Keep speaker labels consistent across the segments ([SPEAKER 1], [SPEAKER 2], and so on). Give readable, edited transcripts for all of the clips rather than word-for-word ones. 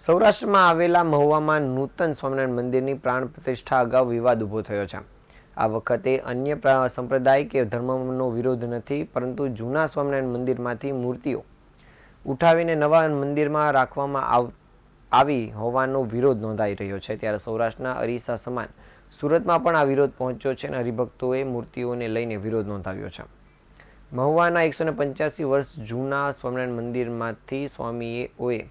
[SPEAKER 1] સૌરાષ્ટ્રમાં આવેલા મહુવામાં નૂતન સ્વામિનારાયણ મંદિરની પ્રાણ પ્રતિષ્ઠા અગાઉ વિવાદ ઊભો થયો છે। આ વખતે અન્ય સંપ્રદાય કે ધર્મનો વિરોધ નથી, પરંતુ જૂના સ્વામિનારાયણ મંદિરમાંથી મૂર્તિઓ ઉઠાવીને નવા મંદિરમાં રાખવામાં આવી હોવાનો વિરોધ નોંધાઈ રહ્યો છે। ત્યારે સૌરાષ્ટ્રના અરીસા સમાન સુરતમાં પણ આ વિરોધ પહોંચ્યો છે અને હરિભક્તોએ મૂર્તિઓને લઈને વિરોધ નોંધાવ્યો છે। મહુવાના 185 વર્ષ જૂના સ્વામિનારાયણ મંદિરમાંથી સ્વામીઓએ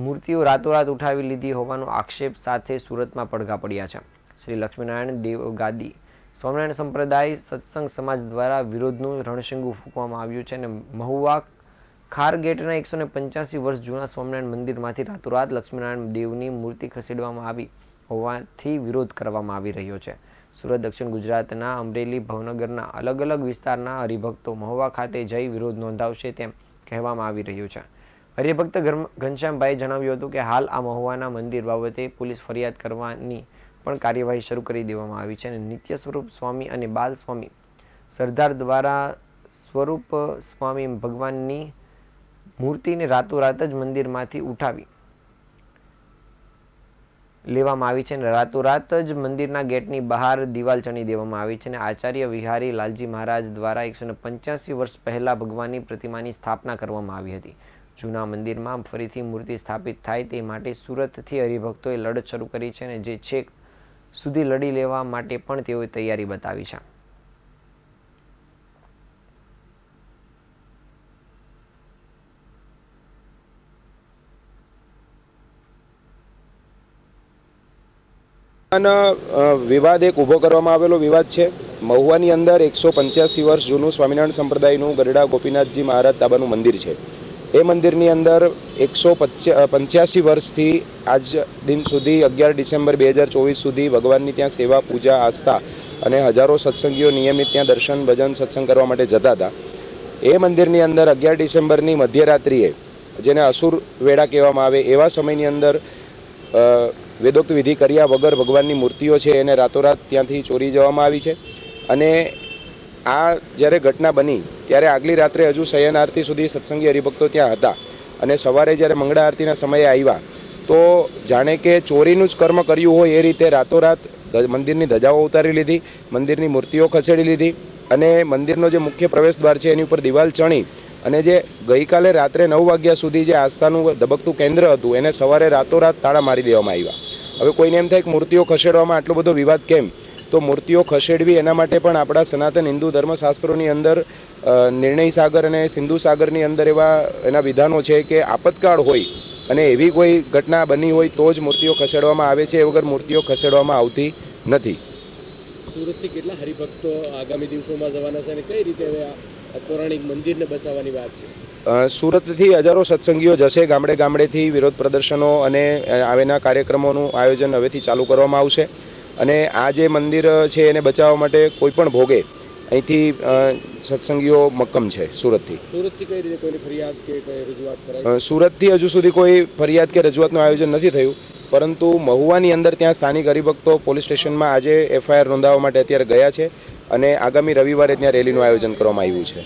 [SPEAKER 1] મૂર્તિઓ રાતોરાત ઉઠાવી લીધી હોવાનો આક્ષેપ સાથે સુરતમાં પડઘા પડ્યા છે। શ્રી લક્ષ્મીનારાયણ દેવ ગાદી સ્વામિનારાયણ સંપ્રદાય સત્સંગ સમાજ દ્વારા વિરોધનું રણશીંગું ફૂંકવામાં આવ્યું છે અને મહુવા ખારગેટના 185 વર્ષ જૂના સ્વામિનારાયણ મંદિરમાંથી રાતોરાત લક્ષ્મીનારાયણ દેવની મૂર્તિ ખસેડવામાં આવી હોવાથી વિરોધ કરવામાં આવી રહ્યો છે। સુરત, દક્ષિણ ગુજરાતના અમરેલી, ભાવનગરના અલગ અલગ વિસ્તારના હરિભક્તો મહુવા ખાતે જઈ વિરોધ નોંધાવશે તેમ કહેવામાં આવી રહ્યું છે। હરિભક્ત ઘનશ્યામભાઈએ જણાવ્યું હતું કે હાલ આ મહુવાના મંદિર બાબતે પોલીસ ફરિયાદ કરવાની પણ કાર્યવાહી શરૂ કરી દેવામાં આવી છે અને નિત્ય સ્વરૂપ સ્વામી અને બાલ સ્વામી સરદાર દ્વારા સ્વરૂપ સ્વામી ભગવાનની મૂર્તિને રાતોરાત જ મંદિરમાંથી ઉઠાવી લેવામાં આવી છે અને રાતોરાત જ મંદિરના ગેટની બહાર દિવાલ ચણી દેવામાં આવી છે અને આચાર્ય વિહારી લાલજી મહારાજ દ્વારા 185 વર્ષ પહેલા ભગવાનની પ્રતિમાની સ્થાપના કરવામાં આવી હતી। જૂના મંદિરમાં ફરીથી મૂર્તિ સ્થાપિત થાય તે માટે સુરતથી હરિભક્તોએ લડત શરૂ કરી છે અને જે છેક સુધી લડી લેવા માટે પણ તેઓએ તૈયારી બતાવી છે।
[SPEAKER 2] વિવાદ એક ઊભો કરવામાં આવેલો વિવાદ છે। મહુવાની અંદર 185 વર્ષ જૂનું સ્વામિનારાયણ સંપ્રદાયનું ગરડા ગોપીનાથજી મહારાજ તાબાનું મંદિર છે। એ મંદિરની અંદર 185 વર્ષથી આજ દિન સુધી 11 ડિસેમ્બર 2024 સુધી ભગવાનની ત્યાં સેવા, પૂજા, આસ્થા અને હજારો સત્સંગીઓ નિયમિત ત્યાં દર્શન, ભજન, સત્સંગ કરવા માટે જતા હતા। એ મંદિરની અંદર 11 ડિસેમ્બરની મધ્યરાત્રિએ, જેને અસુર વેળા કહેવામાં આવે, એવા સમયની અંદર વેદોક્ત વિધિ કર્યા વગર ભગવાનની મૂર્તિઓ છે એને રાતોરાત ત્યાંથી ચોરી જવામાં આવી છે। અને આ જ્યારે ઘટના બની ત્યારે આગલી રાત્રે હજુ શયન આરતી સુધી સત્સંગી હરિભક્તો ત્યાં હતા અને સવારે જ્યારે મંગળા આરતીના સમયે આવ્યા તો જાણે કે ચોરીનું જ કર્મ કર્યું હોય એ રીતે રાતોરાત મંદિરની ધજાઓ ઉતારી લીધી, મંદિરની મૂર્તિઓ ખસેડી લીધી અને મંદિરનો જે મુખ્ય પ્રવેશ દ્વાર છે એની ઉપર દિવાલ ચણી અને જે ગઈકાલે રાત્રે 9 વાગ્યા સુધી જે આસ્થાનું ધબકતું કેન્દ્ર હતું એને સવારે રાતોરાત તાળા મારી દેવામાં આવ્યા। હવે કોઈને એમ થાય કે મૂર્તિઓ ખસેડવામાં આટલો બધો વિવાદ કેમ, તો મૂર્તિઓ ખસેડવી એના માટે પણ આપણા સનાતન હિન્દુ ધર્મશાસ્ત્રોની અંદર નિર્ણય સાગર અને સિંધુ સાગરની અંદર એના વિધાનો છે કે આપતકાળ હોય અને એવી કોઈ ઘટના બની હોય તો જ મૂર્તિઓ ખસેડવામાં આવે છે, એ વગર મૂર્તિઓ ખસેડવામાં આવતી નથી।
[SPEAKER 3] સુરતથી કેટલા હરિભક્તો આગામી દિવસોમાં જવાના છે અને કઈ રીતે પૌરાણિક મંદિરને બસાવવાની વાત છે?
[SPEAKER 2] સુરતથી હજારો સત્સંગીઓ જશે, ગામડે ગામડેથી વિરોધ પ્રદર્શનો અને આવેના કાર્યક્રમોનું આયોજન હવેથી ચાલુ કરવામાં આવશે અને આ જે મંદિર છે એને બચાવવા માટે કોઈ પણ ભોગે અહીંથી સત્સંગીઓ મક્કમ છે। સુરતથી
[SPEAKER 3] કઈ રીતે કોઈની ફરિયાદ કે કોઈ રજૂઆત કરાઈ?
[SPEAKER 2] સુરતથી હજુ સુધી કોઈ ફરિયાદ કે રજૂઆતનું આયોજન નથી થયું, પરંતુ મહુવાની અંદર ત્યાં સ્થાનિક હરિભક્તો પોલીસ સ્ટેશનમાં આજે FIR નોંધાવવા માટે અત્યારે ગયા છે અને આગામી રવિવારે ત્યાં રેલીનું આયોજન કરવામાં આવ્યું છે।